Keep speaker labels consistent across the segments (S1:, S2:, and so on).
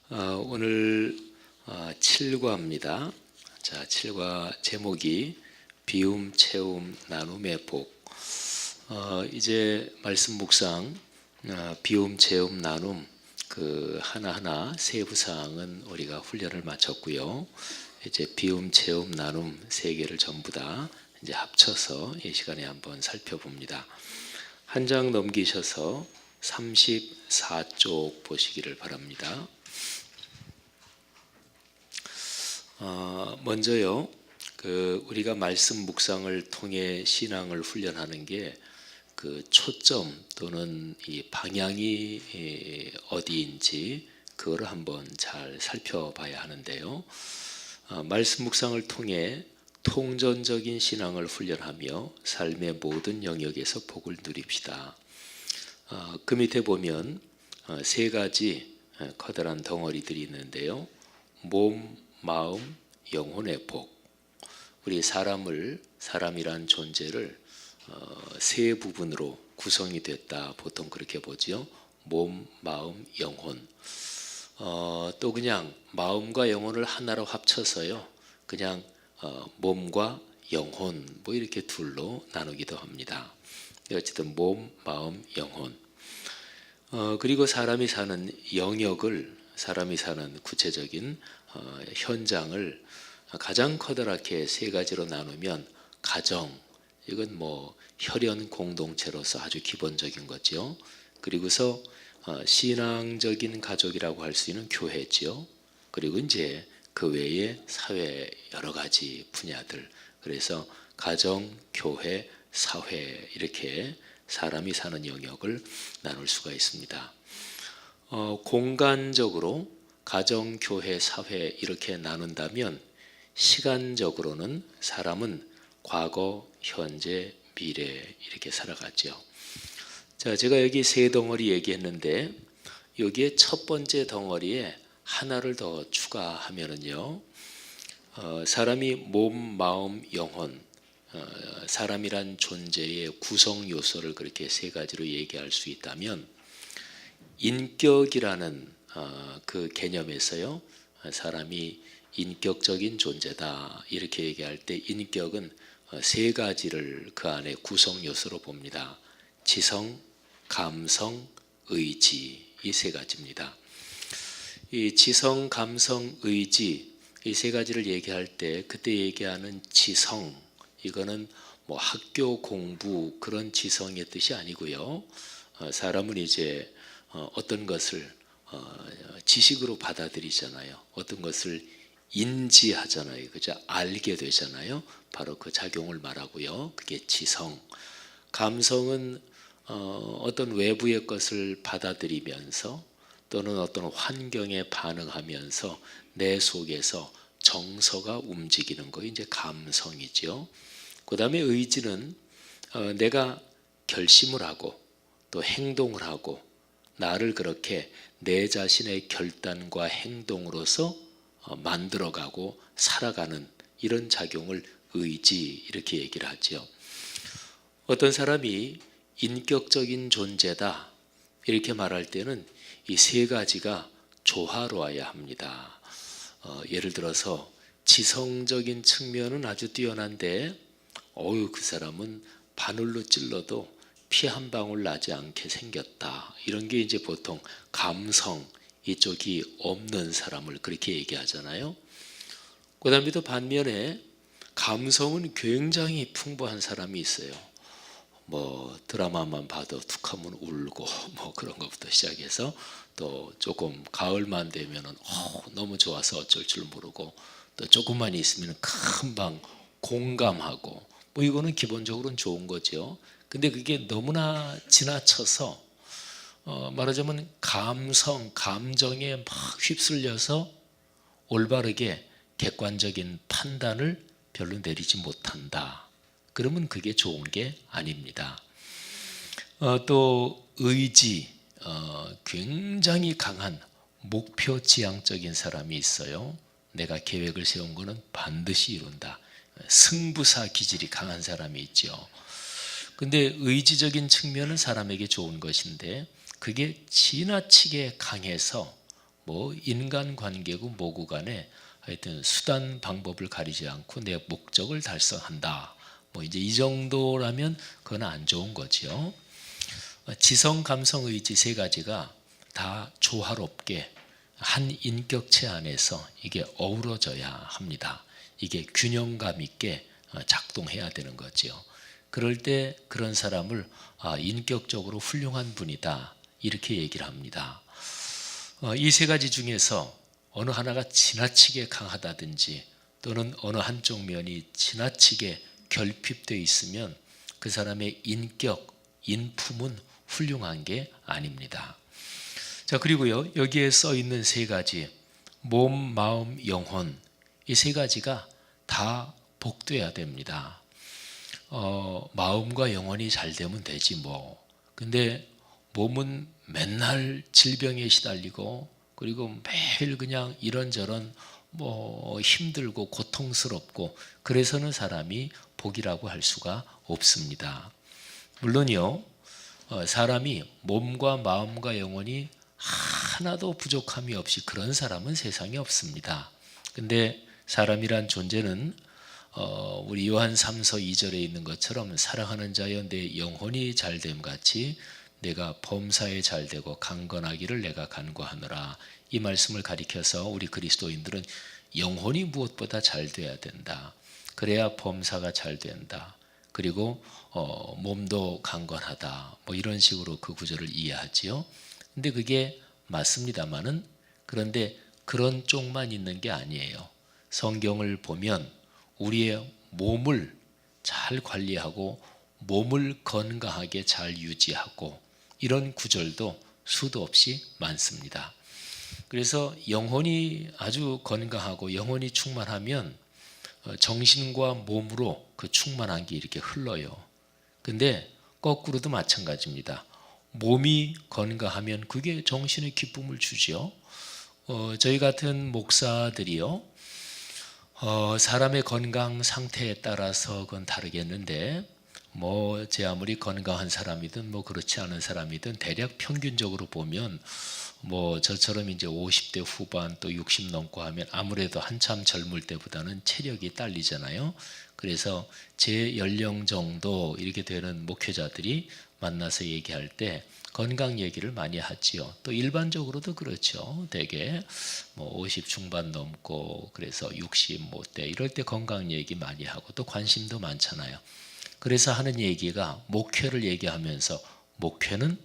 S1: 오늘 7과입니다. 자, 7과 제목이 비움, 채움, 나눔의 복. 이제 말씀 묵상, 비움, 채움, 나눔 그 하나하나 세부 사항은 우리가 훈련을 마쳤고요. 이제 비움, 채움, 나눔 세 개를 전부 다 이제 합쳐서 이 시간에 한번 살펴봅니다. 한 장 넘기셔서 34쪽 보시기를 바랍니다. 먼저요, 우리가 말씀 묵상을 통해 신앙을 훈련하는 게 그 초점 또는 이 방향이 어디인지 그거를 한번 잘 살펴봐야 하는데요. 말씀 묵상을 통해 통전적인 신앙을 훈련하며 삶의 모든 영역에서 복을 누립시다. 그 밑에 보면 세 가지 커다란 덩어리들이 있는데요. 몸, 마음, 영혼의 복. 우리 사람이란 존재를 세 부분으로 구성이 됐다 보통 그렇게 보죠. 몸, 마음, 영혼. 또 그냥 마음과 영혼을 하나로 합쳐서요, 그냥 몸과 영혼 뭐 이렇게 둘로 나누기도 합니다. 어쨌든 몸, 마음, 영혼. 그리고 사람이 사는 영역을, 사람이 사는 구체적인 현장을 가장 커다랗게 세 가지로 나누면 가정, 이건 뭐 혈연 공동체로서 아주 기본적인 거죠. 그리고서 신앙적인 가족이라고 할 수 있는 교회죠. 그리고 이제 그 외에 사회 여러 가지 분야들. 그래서 가정, 교회, 사회 이렇게 사람이 사는 영역을 나눌 수가 있습니다. 공간적으로 가정, 교회, 사회 이렇게 나눈다면 시간적으로는 사람은 과거, 현재, 미래 이렇게 살아가죠. 자, 제가 여기 세 덩어리 얘기했는데 여기에 첫 번째 덩어리에 하나를 더 추가하면은요, 사람이 몸, 마음, 영혼, 사람이란 존재의 구성 요소를 그렇게 세 가지로 얘기할 수 있다면 인격이라는 그 개념에서요, 사람이 인격적인 존재다 이렇게 얘기할 때 인격은 세 가지를 그 안에 구성 요소로 봅니다. 지성, 감성, 의지 이 세 가지입니다. 이 지성, 감성, 의지 이 세 가지를 얘기할 때 그때 얘기하는 지성, 이거는 뭐 학교 공부 그런 지성의 뜻이 아니고요. 사람은 이제 어떤 것을 지식으로 받아들이잖아요. 어떤 것을 인지하잖아요. 그죠? 알게 되잖아요. 바로 그 작용을 말하고요. 그게 지성. 감성은 어떤 외부의 것을 받아들이면서 또는 어떤 환경에 반응하면서 내 속에서 정서가 움직이는 거 이제 감성이죠. 그 다음에 의지는 내가 결심을 하고 또 행동을 하고 나를 그렇게 내 자신의 결단과 행동으로서 만들어가고 살아가는 이런 작용을 의지 이렇게 얘기를 하죠. 어떤 사람이 인격적인 존재다 이렇게 말할 때는 이 세 가지가 조화로워야 합니다. 예를 들어서 지성적인 측면은 아주 뛰어난데 그 사람은 바늘로 찔러도 피 한 방울 나지 않게 생겼다. 이런 게 이제 보통 감성 이쪽이 없는 사람을 그렇게 얘기하잖아요. 그 다음에 또 반면에 감성은 굉장히 풍부한 사람이 있어요. 뭐 드라마만 봐도 툭 하면 울고 뭐 그런 것부터 시작해서 또 조금 가을만 되면은 너무 좋아서 어쩔 줄 모르고 또 조금만 있으면 금방 공감하고 뭐 이거는 기본적으로는 좋은 거죠. 근데 그게 너무나 지나쳐서 말하자면 감성, 감정에 막 휩쓸려서 올바르게 객관적인 판단을 별로 내리지 못한다. 그러면 그게 좋은 게 아닙니다. 또 의지, 굉장히 강한 목표 지향적인 사람이 있어요. 내가 계획을 세운 거는 반드시 이룬다. 승부사 기질이 강한 사람이 있죠. 근데 의지적인 측면은 사람에게 좋은 것인데 그게 지나치게 강해서 뭐 인간관계고 뭐고 간에 하여튼 수단 방법을 가리지 않고 내 목적을 달성한다. 뭐 이제 이 정도라면 그건 안 좋은 거죠. 지성, 감성, 의지 세 가지가 다 조화롭게 한 인격체 안에서 이게 어우러져야 합니다. 이게 균형감 있게 작동해야 되는 거죠. 그럴 때 그런 사람을 인격적으로 훌륭한 분이다 이렇게 얘기를 합니다. 이 세 가지 중에서 어느 하나가 지나치게 강하다든지 또는 어느 한쪽 면이 지나치게 결핍되어 있으면 그 사람의 인격, 인품은 훌륭한 게 아닙니다. 자, 그리고요, 여기에 써 있는 세 가지, 몸, 마음, 영혼, 이 세 가지가 다 복돼야 됩니다. 마음과 영혼이 잘 되면 되지 뭐. 근데 몸은 맨날 질병에 시달리고 그리고 매일 그냥 이런저런 뭐 힘들고 고통스럽고 그래서는 사람이 복이라고 할 수가 없습니다. 물론요, 사람이 몸과 마음과 영혼이 하나도 부족함이 없이 그런 사람은 세상에 없습니다. 근데 사람이란 존재는 우리 요한 3서 2절에 있는 것처럼 사랑하는 자여 내 영혼이 잘됨 같이 내가 범사에 잘되고 강건하기를 내가 간구하노라. 이 말씀을 가리켜서 우리 그리스도인들은 영혼이 무엇보다 잘 돼야 된다. 그래야 범사가 잘 된다. 그리고 몸도 강건하다. 뭐 이런 식으로 그 구절을 이해하지요. 근데 그게 맞습니다만은 그런데 그런 쪽만 있는 게 아니에요. 성경을 보면 우리의 몸을 잘 관리하고 몸을 건강하게 잘 유지하고 이런 구절도 수도 없이 많습니다. 그래서 영혼이 아주 건강하고 영혼이 충만하면 정신과 몸으로 그 충만한 게 이렇게 흘러요. 근데 거꾸로도 마찬가지입니다. 몸이 건강하면 그게 정신의 기쁨을 주죠. 저희 같은 목사들이요, 사람의 건강 상태에 따라서 그건 다르겠는데 뭐 제 아무리 건강한 사람이든 뭐 그렇지 않은 사람이든 대략 평균적으로 보면 뭐 저처럼 이제 50대 후반 또 60 넘고 하면 아무래도 한참 젊을 때보다는 체력이 딸리잖아요. 그래서 제 연령 정도 이렇게 되는 목회자들이 만나서 얘기할 때 건강 얘기를 많이 하지요. 또 일반적으로도 그렇죠. 되게 뭐 50 중반 넘고 그래서 60 뭐 때 이럴 때 건강 얘기 많이 하고 또 관심도 많잖아요. 그래서 하는 얘기가 목회를 얘기하면서 목회는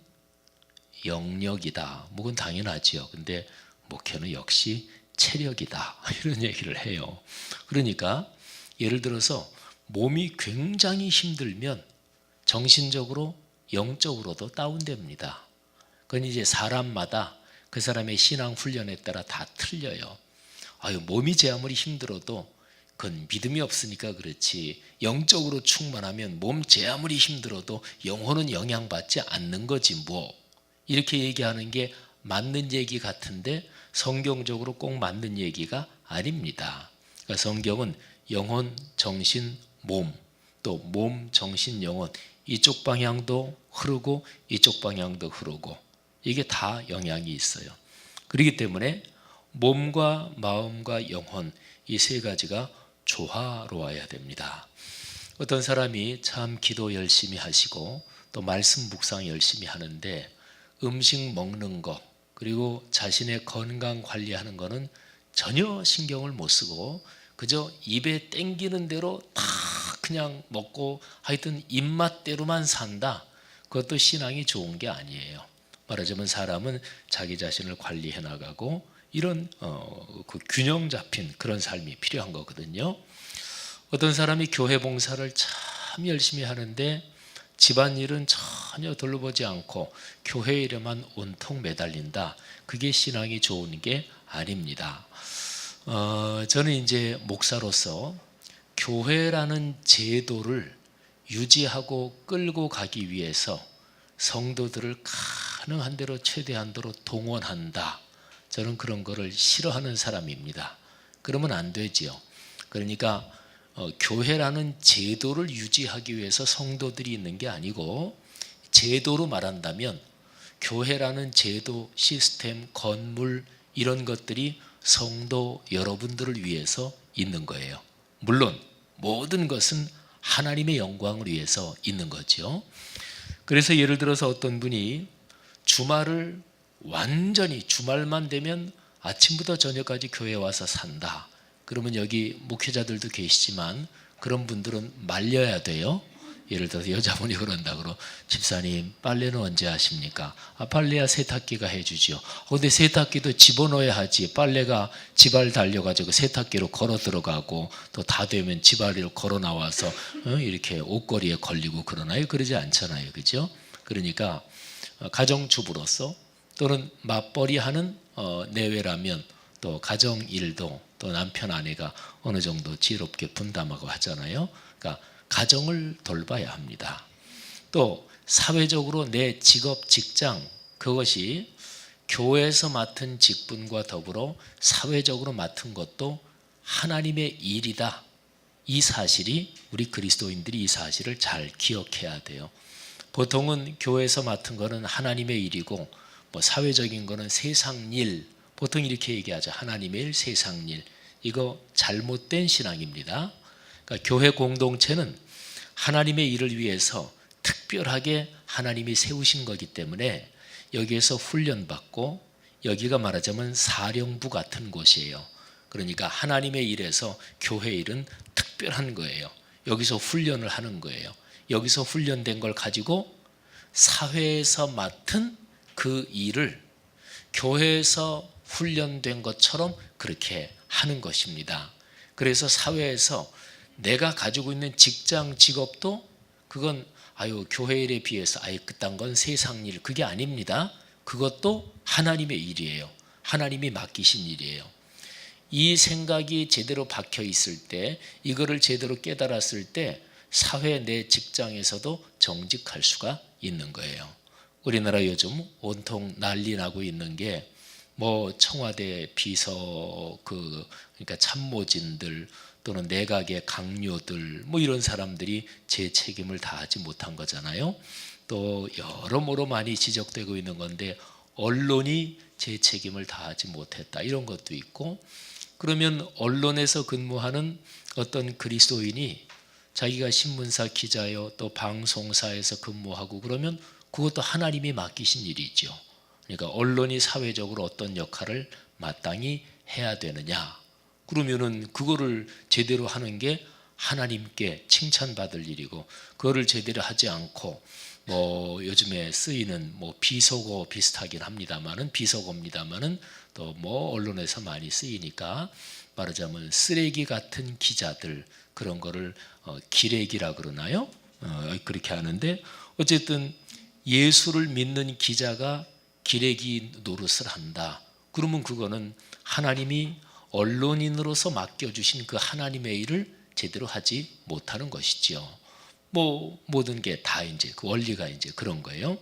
S1: 영역이다. 그건 당연하지요. 근데 목회는 역시 체력이다. 이런 얘기를 해요. 그러니까 예를 들어서 몸이 굉장히 힘들면 정신적으로 영적으로도 다운됩니다. 그건 이제 사람마다 그 사람의 신앙 훈련에 따라 다 틀려요. 몸이 제 아무리 힘들어도 그건 믿음이 없으니까 그렇지 영적으로 충만하면 몸 제 아무리 힘들어도 영혼은 영향받지 않는 거지 뭐. 이렇게 얘기하는 게 맞는 얘기 같은데 성경적으로 꼭 맞는 얘기가 아닙니다. 그러니까 성경은 영혼, 정신, 몸, 또 몸, 정신, 영혼 이쪽 방향도 흐르고 이쪽 방향도 흐르고 이게 다 영향이 있어요. 그렇기 때문에 몸과 마음과 영혼 이 세 가지가 조화로워야 됩니다. 어떤 사람이 참 기도 열심히 하시고 또 말씀 묵상 열심히 하는데 음식 먹는 거 그리고 자신의 건강 관리하는 거는 전혀 신경을 못 쓰고 그저 입에 땡기는 대로 다 그냥 먹고 하여튼 입맛대로만 산다. 그것도 신앙이 좋은 게 아니에요. 말하자면 사람은 자기 자신을 관리해 나가고 이런 그 균형 잡힌 그런 삶이 필요한 거거든요. 어떤 사람이 교회 봉사를 참 열심히 하는데 집안일은 전혀 돌보지 않고 교회 일에만 온통 매달린다. 그게 신앙이 좋은 게 아닙니다. 저는 이제 목사로서 교회라는 제도를 유지하고 끌고 가기 위해서 성도들을 가능한 대로 최대한도로 동원한다. 저는 그런 거를 싫어하는 사람입니다. 그러면 안 되지요. 그러니까 교회라는 제도를 유지하기 위해서 성도들이 있는 게 아니고 제도로 말한다면 교회라는 제도, 시스템, 건물 이런 것들이 성도 여러분들을 위해서 있는 거예요. 물론 모든 것은 하나님의 영광을 위해서 있는 거죠. 그래서 예를 들어서 어떤 분이 주말을 완전히 주말만 되면 아침부터 저녁까지 교회에 와서 산다. 그러면 여기 목회자들도 계시지만 그런 분들은 말려야 돼요. 예를 들어서 여자분이 그런다 그러 집사님 빨래는 언제 하십니까? 빨래야 세탁기가 해주죠. 근데 세탁기도 집어넣어야 하지. 빨래가 지발 달려가지고 세탁기로 걸어 들어가고 또 다 되면 지발을 걸어 나와서 이렇게 옷걸이에 걸리고 그러나요? 그러지 않잖아요. 그죠? 그러니까 가정주부로서 또는 맞벌이 하는 내외라면 또 가정 일도 또 남편 아내가 어느 정도 지혜롭게 분담하고 하잖아요. 그러니까 가정을 돌봐야 합니다. 또 사회적으로 내 직업 직장 그것이 교회에서 맡은 직분과 더불어 사회적으로 맡은 것도 하나님의 일이다. 이 사실이 우리 그리스도인들이 이 사실을 잘 기억해야 돼요. 보통은 교회에서 맡은 거는 하나님의 일이고 뭐 사회적인 거는 세상 일, 보통 이렇게 얘기하죠. 하나님의 일, 세상 일. 이거 잘못된 신앙입니다. 그러니까 교회 공동체는 하나님의 일을 위해서 특별하게 하나님이 세우신 거기 때문에 여기에서 훈련받고 여기가 말하자면 사령부 같은 곳이에요. 그러니까 하나님의 일에서 교회 일은 특별한 거예요. 여기서 훈련을 하는 거예요. 여기서 훈련된 걸 가지고 사회에서 맡은 그 일을 교회에서 훈련된 것처럼 그렇게 하는 것입니다. 그래서 사회에서 내가 가지고 있는 직장 직업도 그건 교회 일에 비해서 그딴 건 세상 일 그게 아닙니다. 그것도 하나님의 일이에요. 하나님이 맡기신 일이에요. 이 생각이 제대로 박혀 있을 때 이거를 제대로 깨달았을 때 사회 내 직장에서도 정직할 수가 있는 거예요. 우리나라 요즘 온통 난리 나고 있는 게 뭐 청와대 비서 그러니까 참모진들 또는 내각의 강요들 뭐 이런 사람들이 제 책임을 다하지 못한 거잖아요. 또 여러모로 많이 지적되고 있는 건데 언론이 제 책임을 다하지 못했다 이런 것도 있고 그러면 언론에서 근무하는 어떤 그리스도인이 자기가 신문사 기자요 또 방송사에서 근무하고 그러면 그것도 하나님이 맡기신 일이죠. 그러니까 언론이 사회적으로 어떤 역할을 마땅히 해야 되느냐 그러면은 그거를 제대로 하는 게 하나님께 칭찬받을 일이고 그거를 제대로 하지 않고 뭐 요즘에 쓰이는 뭐 비속어 비슷하긴 합니다만은 비속어입니다만은 또 뭐 언론에서 많이 쓰이니까 말하자면 쓰레기 같은 기자들 그런 거를 기레기라 그러나요? 그렇게 하는데 어쨌든 예수를 믿는 기자가 기레기 노릇을 한다. 그러면 그거는 하나님이 언론인으로서 맡겨주신 그 하나님의 일을 제대로 하지 못하는 것이지요. 뭐 모든 게 다 이제 그 원리가 이제 그런 거예요.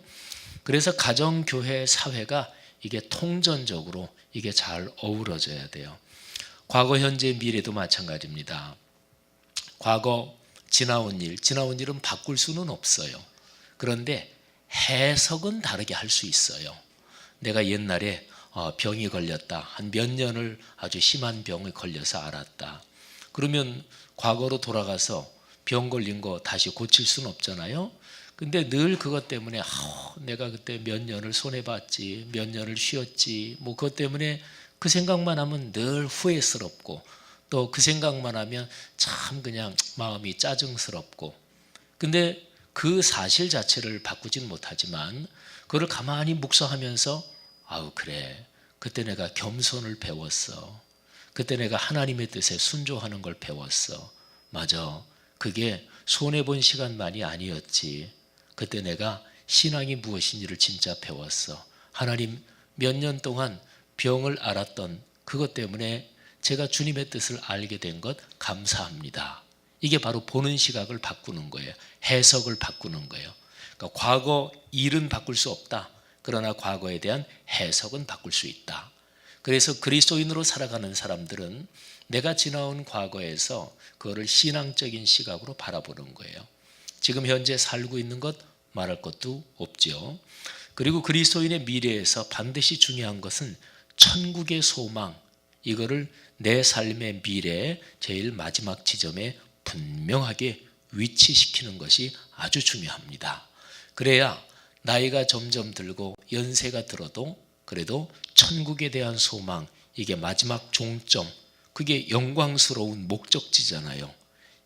S1: 그래서 가정, 교회, 사회가 이게 통전적으로 이게 잘 어우러져야 돼요. 과거, 현재, 미래도 마찬가지입니다. 과거 지나온 일은 바꿀 수는 없어요. 그런데 해석은 다르게 할 수 있어요. 내가 옛날에 병이 걸렸다. 한 몇 년을 아주 심한 병에 걸려서 알았다. 그러면 과거로 돌아가서 병 걸린 거 다시 고칠 수는 없잖아요. 근데 늘 그것 때문에 내가 그때 몇 년을 손해봤지, 몇 년을 쉬었지, 뭐 그것 때문에 그 생각만 하면 늘 후회스럽고 또 그 생각만 하면 참 그냥 마음이 짜증스럽고 근데 그 사실 자체를 바꾸진 못하지만 그걸 가만히 묵상하면서 그래 그때 내가 겸손을 배웠어. 그때 내가 하나님의 뜻에 순종하는 걸 배웠어. 맞아. 그게 손해본 시간만이 아니었지. 그때 내가 신앙이 무엇인지를 진짜 배웠어. 하나님 몇 년 동안 병을 앓았던 그것 때문에 제가 주님의 뜻을 알게 된 것 감사합니다. 이게 바로 보는 시각을 바꾸는 거예요. 해석을 바꾸는 거예요. 그러니까 과거 일은 바꿀 수 없다. 그러나 과거에 대한 해석은 바꿀 수 있다. 그래서 그리스도인으로 살아가는 사람들은 내가 지나온 과거에서 그거를 신앙적인 시각으로 바라보는 거예요. 지금 현재 살고 있는 것 말할 것도 없죠. 그리고 그리스도인의 미래에서 반드시 중요한 것은 천국의 소망, 이거를 내 삶의 미래의 제일 마지막 지점에 분명하게 위치시키는 것이 아주 중요합니다. 그래야 나이가 점점 들고 연세가 들어도 그래도 천국에 대한 소망, 이게 마지막 종점, 그게 영광스러운 목적지잖아요.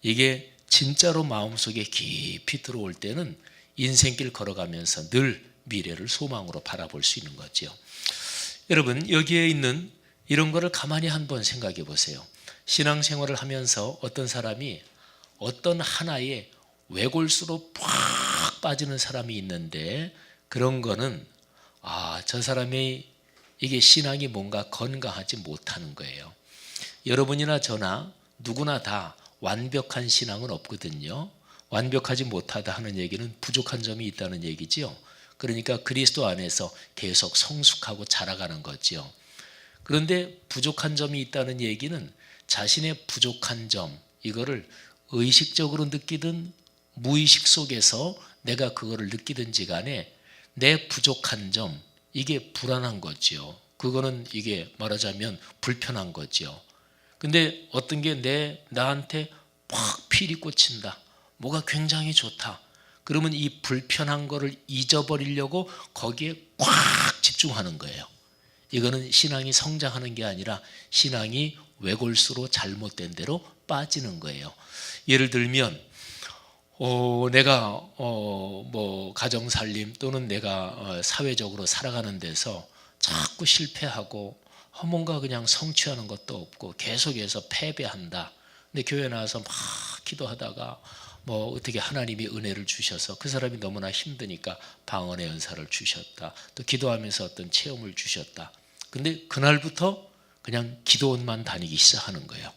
S1: 이게 진짜로 마음속에 깊이 들어올 때는 인생길 걸어가면서 늘 미래를 소망으로 바라볼 수 있는 거죠. 여러분, 여기에 있는 이런 거를 가만히 한번 생각해 보세요. 신앙생활을 하면서 어떤 사람이 어떤 하나의 외골수로 팍 빠지는 사람이 있는데, 그런 거는 저 사람이 이게 신앙이 뭔가 건강하지 못하는 거예요. 여러분이나 저나 누구나 다 완벽한 신앙은 없거든요. 완벽하지 못하다 하는 얘기는 부족한 점이 있다는 얘기죠. 그러니까 그리스도 안에서 계속 성숙하고 자라가는 거죠. 그런데 부족한 점이 있다는 얘기는 자신의 부족한 점, 이거를 의식적으로 느끼든 무의식 속에서 내가 그거를 느끼든지 간에 내 부족한 점, 이게 불안한 거죠. 그거는 이게 말하자면 불편한 거죠. 근데 어떤 게 나한테 팍 필이 꽂힌다. 뭐가 굉장히 좋다. 그러면 이 불편한 거를 잊어버리려고 거기에 꽉 집중하는 거예요. 이거는 신앙이 성장하는 게 아니라 신앙이 외골수로 잘못된 대로 빠지는 거예요. 예를 들면 내가 뭐 가정살림 또는 내가 사회적으로 살아가는 데서 자꾸 실패하고 뭔가 그냥 성취하는 것도 없고 계속해서 패배한다. 근데 교회 나와서 막 기도하다가 뭐 어떻게 하나님이 은혜를 주셔서 그 사람이 너무나 힘드니까 방언의 연사를 주셨다. 또 기도하면서 어떤 체험을 주셨다. 근데 그날부터 그냥 기도원만 다니기 시작하는 거예요.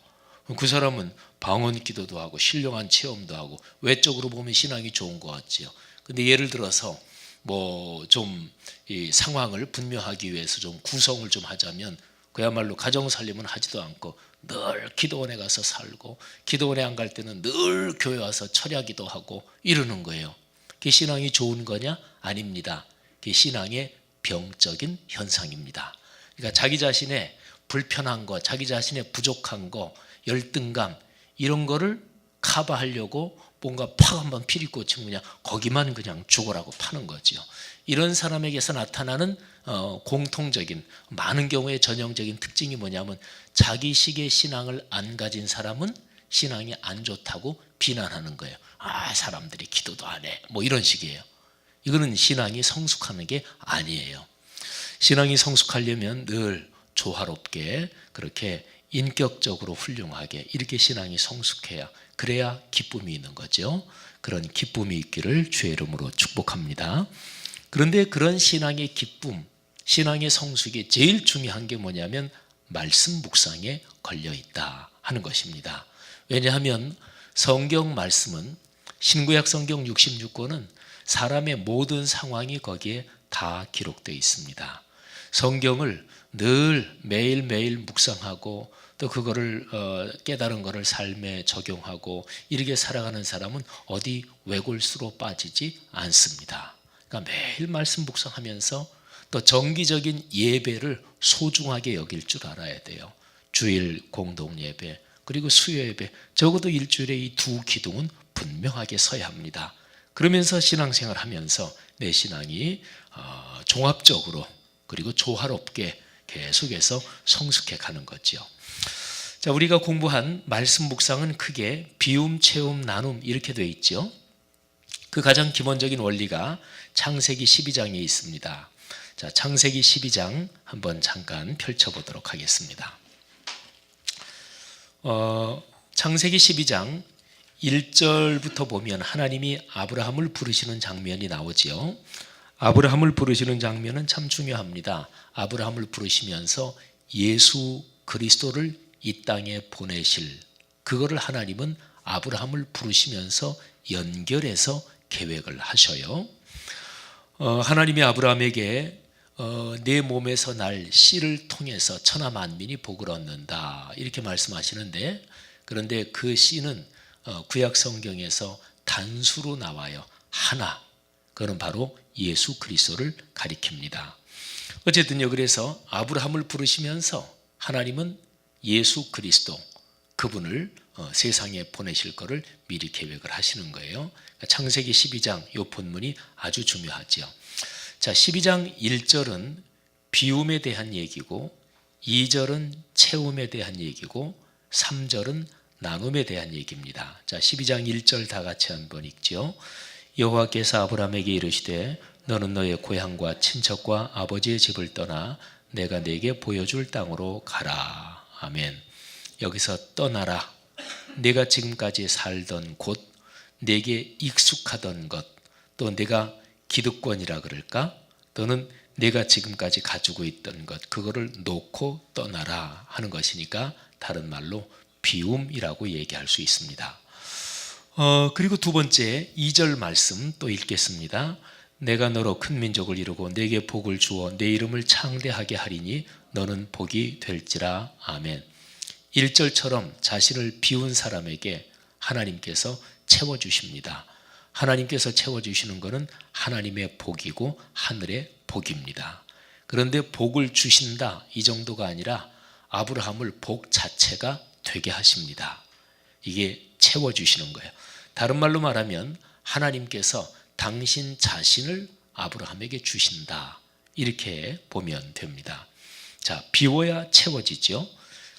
S1: 그 사람은 방언 기도도 하고 신령한 체험도 하고 외적으로 보면 신앙이 좋은 것 같지요. 근데 예를 들어서 뭐 좀 이 상황을 분명하기 위해서 좀 구성을 좀 하자면 그야말로 가정 살림은 하지도 않고 늘 기도원에 가서 살고, 기도원에 안 갈 때는 늘 교회 와서 철야기도 하고 이러는 거예요. 그게 신앙이 좋은 거냐? 아닙니다. 그게 신앙의 병적인 현상입니다. 그러니까 자기 자신의 불편한 거, 자기 자신의 부족한 거, 열등감, 이런 거를 커버하려고 뭔가 팍 한번 피리 꽂히면 그냥 거기만 그냥 죽으라고 파는 거죠. 이런 사람에게서 나타나는 공통적인, 많은 경우에 전형적인 특징이 뭐냐면 자기식의 신앙을 안 가진 사람은 신앙이 안 좋다고 비난하는 거예요. 사람들이 기도도 안 해. 뭐 이런 식이에요. 이거는 신앙이 성숙하는 게 아니에요. 신앙이 성숙하려면 늘 조화롭게, 그렇게 인격적으로 훌륭하게 이렇게 신앙이 성숙해야, 그래야 기쁨이 있는 거죠. 그런 기쁨이 있기를 주의 이름으로 축복합니다. 그런데 그런 신앙의 기쁨, 신앙의 성숙이 제일 중요한 게 뭐냐면 말씀 묵상에 걸려 있다 하는 것입니다. 왜냐하면 성경 말씀은, 신구약 성경 66권은 사람의 모든 상황이 거기에 다 기록되어 있습니다. 성경을 늘 매일매일 묵상하고 또 그거를 깨달은 거를 삶에 적용하고 이렇게 살아가는 사람은 어디 외골수로 빠지지 않습니다. 그러니까 매일 말씀 묵상하면서 또 정기적인 예배를 소중하게 여길 줄 알아야 돼요. 주일 공동 예배 그리고 수요 예배, 적어도 일주일에 이 두 기둥은 분명하게 서야 합니다. 그러면서 신앙생활 하면서 내 신앙이 종합적으로 그리고 조화롭게 계속해서 성숙해 가는 거죠. 자, 우리가 공부한 말씀 묵상은 크게 비움, 채움, 나눔 이렇게 되어 있죠. 그 가장 기본적인 원리가 창세기 12장에 있습니다. 자, 창세기 12장 한번 잠깐 펼쳐보도록 하겠습니다. 창세기 12장 1절부터 보면 하나님이 아브라함을 부르시는 장면이 나오지요. 아브라함을 부르시는 장면은 참 중요합니다. 아브라함을 부르시면서 예수 그리스도를 이 땅에 보내실, 그거를 하나님은 아브라함을 부르시면서 연결해서 계획을 하셔요. 하나님이 아브라함에게 내 몸에서 날 씨를 통해서 천하 만민이 복을 얻는다 이렇게 말씀하시는데, 그런데 그 씨는 구약 성경에서 단수로 나와요. 하나. 그는 바로 예수 그리스도를 가리킵니다. 어쨌든요, 그래서 아브라함을 부르시면서 하나님은 예수 그리스도 그분을 세상에 보내실 것을 미리 계획을 하시는 거예요. 창세기 12장 이 본문이 아주 중요하죠. 자, 12장 1절은 비움에 대한 얘기고 2절은 채움에 대한 얘기고 3절은 나눔에 대한 얘기입니다. 자, 12장 1절 다 같이 한번 읽죠. 여호와께서 아브라함에게 이르시되 너는 너의 고향과 친척과 아버지의 집을 떠나 내가 네게 보여줄 땅으로 가라. 아멘. 여기서 떠나라. 내가 지금까지 살던 곳, 내게 익숙하던 것, 또 내가 기득권이라 그럴까? 또는 내가 지금까지 가지고 있던 것, 그거를 놓고 떠나라 하는 것이니까 다른 말로 비움이라고 얘기할 수 있습니다. 그리고 두 번째 2절 말씀 또 읽겠습니다. 내가 너로 큰 민족을 이루고 내게 복을 주어 내 이름을 창대하게 하리니 너는 복이 될지라. 아멘. 1절처럼 자신을 비운 사람에게 하나님께서 채워주십니다. 하나님께서 채워주시는 것은 하나님의 복이고 하늘의 복입니다. 그런데 복을 주신다 이 정도가 아니라 아브라함을 복 자체가 되게 하십니다. 이게 채워주시는 거예요. 다른 말로 말하면 하나님께서 당신 자신을 아브라함에게 주신다 이렇게 보면 됩니다. 자, 비워야 채워지죠.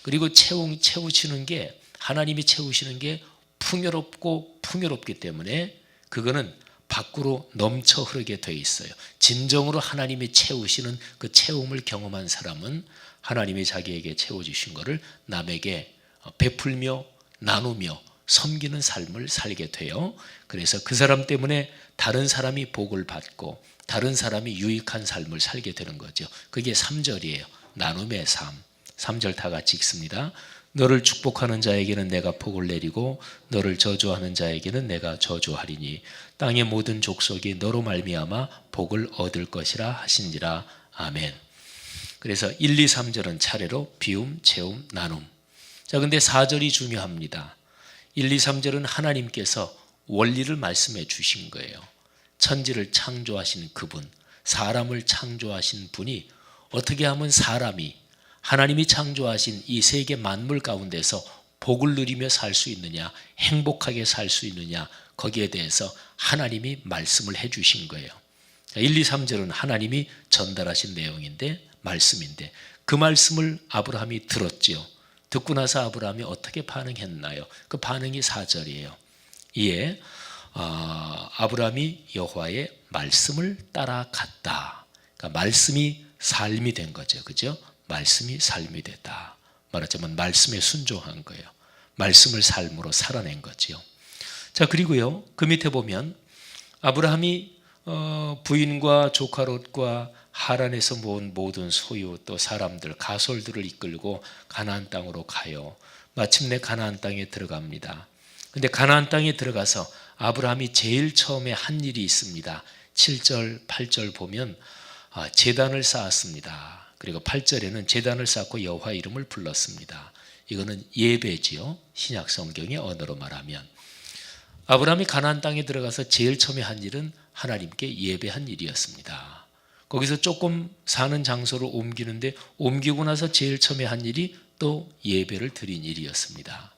S1: 그리고 채우시는 게 하나님이 채우시는 게 풍요롭고 풍요롭기 때문에 그거는 밖으로 넘쳐 흐르게 돼 있어요. 진정으로 하나님이 채우시는 그 채움을 경험한 사람은 하나님이 자기에게 채워주신 것을 남에게 베풀며 나누며 섬기는 삶을 살게 돼요. 그래서 그 사람 때문에 다른 사람이 복을 받고 다른 사람이 유익한 삶을 살게 되는 거죠. 그게 3절이에요. 나눔의 삶. 3절 다 같이 읽습니다. 너를 축복하는 자에게는 내가 복을 내리고 너를 저주하는 자에게는 내가 저주하리니 땅의 모든 족속이 너로 말미암아 복을 얻을 것이라 하신지라. 아멘. 그래서 1, 2, 3절은 차례로 비움, 채움, 나눔. 자, 근데 4절이 중요합니다. 1, 2, 3절은 하나님께서 원리를 말씀해 주신 거예요. 천지를 창조하신 그분, 사람을 창조하신 분이 어떻게 하면 사람이 하나님이 창조하신 이 세계 만물 가운데서 복을 누리며 살 수 있느냐, 행복하게 살 수 있느냐, 거기에 대해서 하나님이 말씀을 해 주신 거예요. 1, 2, 3절은 하나님이 전달하신 내용인데, 말씀인데 그 말씀을 아브라함이 들었지요. 듣고 나서 아브라함이 어떻게 반응했나요? 그 반응이 4절이에요. 이에 아브라함이 여호와의 말씀을 따라갔다. 그러니까 말씀이 삶이 된 거죠. 그죠? 말씀이 삶이 됐다. 말하자면 말씀에 순종한 거예요. 말씀을 삶으로 살아낸 거지요. 자, 그리고요, 그 밑에 보면 아브라함이 부인과 조카 롯과 하란에서 모은 모든 소유 또 사람들 가솔들을 이끌고 가나안 땅으로 가요. 마침내 가나안 땅에 들어갑니다. 근데 가나안 땅에 들어가서 아브라함이 제일 처음에 한 일이 있습니다. 7절, 8절 보면 제단을 쌓았습니다. 그리고 8절에는 제단을 쌓고 여호와 이름을 불렀습니다. 이거는 예배지요. 신약 성경의 언어로 말하면 아브라함이 가나안 땅에 들어가서 제일 처음에 한 일은 하나님께 예배한 일이었습니다. 거기서 조금 사는 장소를 옮기는데 옮기고 나서 제일 처음에 한 일이 또 예배를 드린 일이었습니다.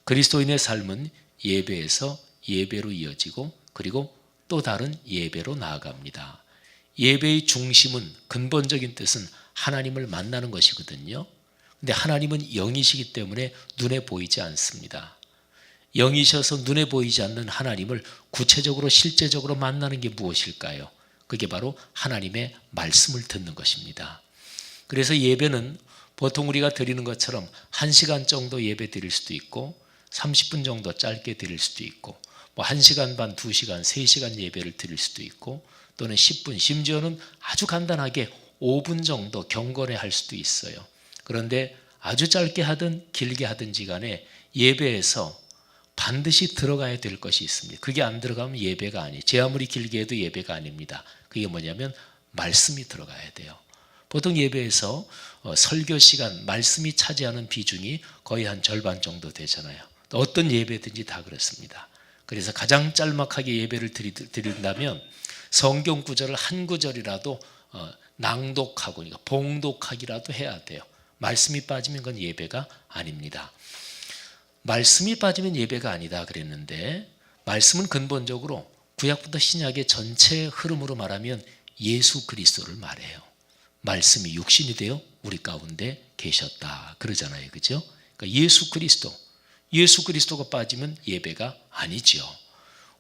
S1: 그리스도인의 삶은 예배에서 예배로 이어지고 그리고 또 다른 예배로 나아갑니다. 예배의 중심은 근본적인 뜻은 하나님을 만나는 것이거든요. 근데 하나님은 영이시기 때문에 눈에 보이지 않습니다. 영이셔서 눈에 보이지 않는 하나님을 구체적으로 실제적으로 만나는 게 무엇일까요? 그게 바로 하나님의 말씀을 듣는 것입니다. 그래서 예배는 보통 우리가 드리는 것처럼 1시간 정도 예배 드릴 수도 있고 30분 정도 짧게 드릴 수도 있고 뭐 1시간 반, 2시간, 3시간 예배를 드릴 수도 있고 또는 10분, 심지어는 아주 간단하게 5분 정도 경건에 할 수도 있어요. 그런데 아주 짧게 하든 길게 하든지 간에 예배에서 반드시 들어가야 될 것이 있습니다. 그게 안 들어가면 예배가 아니에요. 제 아무리 길게 해도 예배가 아닙니다. 그게 뭐냐면 말씀이 들어가야 돼요. 보통 예배에서 설교 시간, 말씀이 차지하는 비중이 거의 한 절반 정도 되잖아요. 어떤 예배든지 다 그렇습니다. 그래서 가장 짤막하게 예배를 드린다면 성경 구절을 한 구절이라도 낭독하고 그러니까 봉독하기라도 해야 돼요. 말씀이 빠지면 그건 예배가 아닙니다. 말씀이 빠지면 예배가 아니다 그랬는데, 말씀은 근본적으로 구약부터 신약의 전체 흐름으로 말하면 예수 그리스도를 말해요. 말씀이 육신이 되어 우리 가운데 계셨다 그러잖아요. 그죠? 그러니까 예수 그리스도가 빠지면 예배가 아니죠.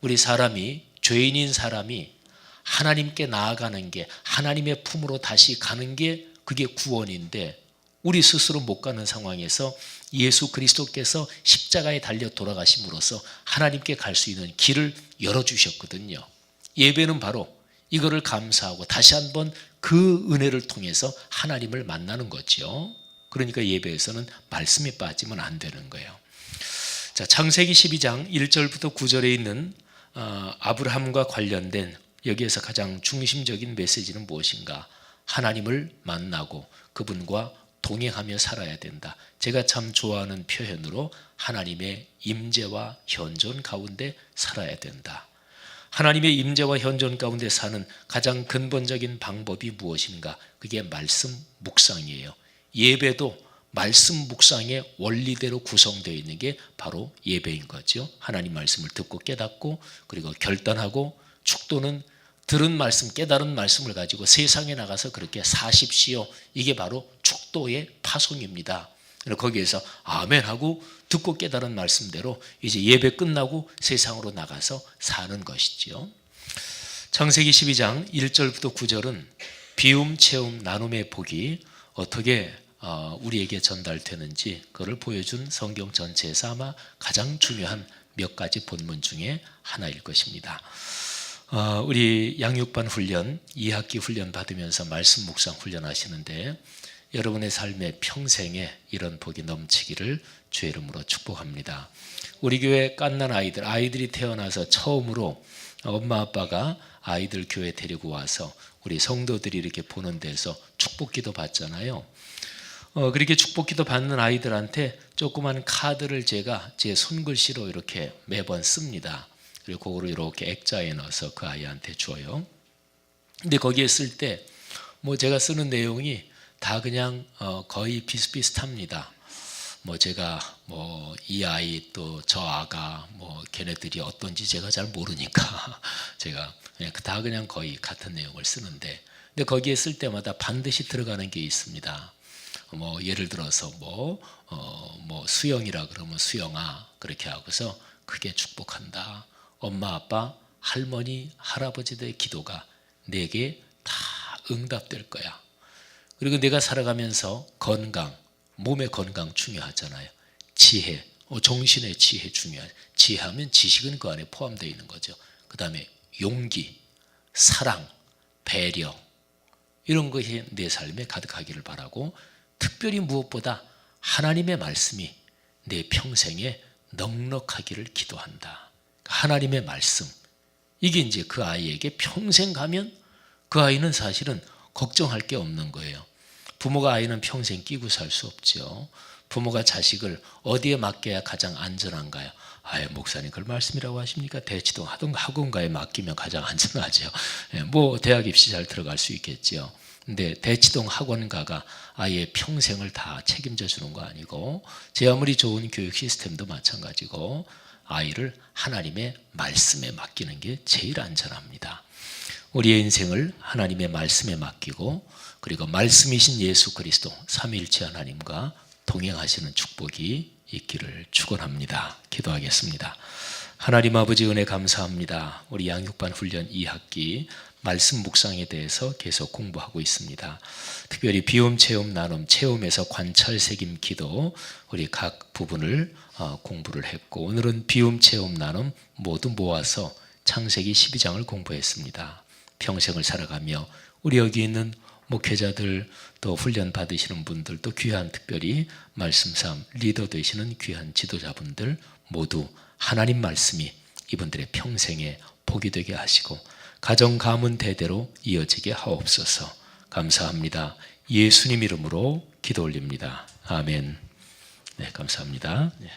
S1: 우리 사람이, 죄인인 사람이 하나님께 나아가는 게, 하나님의 품으로 다시 가는 게 그게 구원인데, 우리 스스로 못 가는 상황에서 예수 그리스도께서 십자가에 달려 돌아가심으로써 하나님께 갈 수 있는 길을 열어주셨거든요. 예배는 바로 이거를 감사하고 다시 한번 그 은혜를 통해서 하나님을 만나는 거죠. 그러니까 예배에서는 말씀이 빠지면 안 되는 거예요. 자, 창세기 12장 1절부터 9절에 있는 아브라함과 관련된 여기에서 가장 중심적인 메시지는 무엇인가? 하나님을 만나고 그분과 동행하며 살아야 된다. 제가 참 좋아하는 표현으로 하나님의 임재와 현존 가운데 살아야 된다. 하나님의 임재와 현존 가운데 사는 가장 근본적인 방법이 무엇인가? 그게 말씀 묵상이에요. 예배도 말씀 묵상의 원리대로 구성되어 있는 게 바로 예배인 거죠. 하나님 말씀을 듣고 깨닫고 그리고 결단하고, 축도는 들은 말씀, 깨달은 말씀을 가지고 세상에 나가서 그렇게 사십시오. 이게 바로 축도의 파송입니다. 거기에서 아멘하고 듣고 깨달은 말씀대로 이제 예배 끝나고 세상으로 나가서 사는 것이죠. 창세기 12장 1절부터 9절은 비움, 채움, 나눔의 복이 어떻게 우리에게 전달되는지 그걸 보여준 성경 전체에서 아마 가장 중요한 몇 가지 본문 중에 하나일 것입니다. 우리 양육반 훈련, 2학기 훈련 받으면서 말씀 묵상 훈련하시는데 여러분의 삶의 평생에 이런 복이 넘치기를 주의 이름으로 축복합니다. 우리 교회 갓난 아이들이 태어나서 처음으로 엄마 아빠가 아이들 교회 데리고 와서 우리 성도들이 이렇게 보는 데서 축복기도 받잖아요. 그렇게 축복기도 받는 아이들한테 조그만 카드를 제가 제 손글씨로 이렇게 매번 씁니다. 그리고 그거를 이렇게 액자에 넣어서 그 아이한테 줘요. 근데 거기에 쓸 때 뭐 제가 쓰는 내용이 다 그냥 거의 비슷비슷합니다. 뭐 제가 뭐 이 아이 또 저 아가 뭐 걔네들이 어떤지 제가 잘 모르니까 제가 다 그냥 거의 같은 내용을 쓰는데, 근데 거기에 쓸 때마다 반드시 들어가는 게 있습니다. 뭐 예를 들어서 뭐 수영이라 그러면 수영아 그렇게 하고서 크게 축복한다. 엄마 아빠 할머니 할아버지들의 기도가 내게 다 응답될 거야. 그리고 내가 살아가면서 건강, 몸의 건강 중요하잖아요. 지혜, 정신의 지혜 중요해요. 지혜하면 지식은 그 안에 포함되어 있는 거죠. 그 다음에 용기, 사랑, 배려, 이런 것이 내 삶에 가득하기를 바라고, 특별히 무엇보다 하나님의 말씀이 내 평생에 넉넉하기를 기도한다. 하나님의 말씀, 이게 이제 그 아이에게 평생 가면 그 아이는 사실은 걱정할 게 없는 거예요. 부모가 아이는 평생 끼고 살 수 없죠. 부모가 자식을 어디에 맡겨야 가장 안전한가요? 목사님 그걸 말씀이라고 하십니까? 대치동 학원가에 맡기면 가장 안전하죠. 뭐 대학 입시 잘 들어갈 수 있겠죠. 근데 대치동 학원가가 아이의 평생을 다 책임져 주는 거 아니고, 제 아무리 좋은 교육 시스템도 마찬가지고 아이를 하나님의 말씀에 맡기는 게 제일 안전합니다. 우리의 인생을 하나님의 말씀에 맡기고, 그리고 말씀이신 예수 그리스도 삼위일체 하나님과 동행하시는 축복이 있기를 축원합니다. 기도하겠습니다. 하나님 아버지 은혜 감사합니다. 우리 양육반 훈련 2학기 말씀 묵상에 대해서 계속 공부하고 있습니다. 특별히 비움, 체험, 나눔, 체험에서 관찰, 새김, 기도, 우리 각 부분을 공부를 했고, 오늘은 비움, 체험, 나눔 모두 모아서 창세기 12장을 공부했습니다. 평생을 살아가며 우리 여기 있는 목회자들, 또 훈련 받으시는 분들, 또 귀한 특별히 말씀삼 리더 되시는 귀한 지도자분들 모두 하나님 말씀이 이분들의 평생에 복이 되게 하시고 가정 가문 대대로 이어지게 하옵소서. 감사합니다. 예수님 이름으로 기도 올립니다. 아멘. 네, 감사합니다. 네.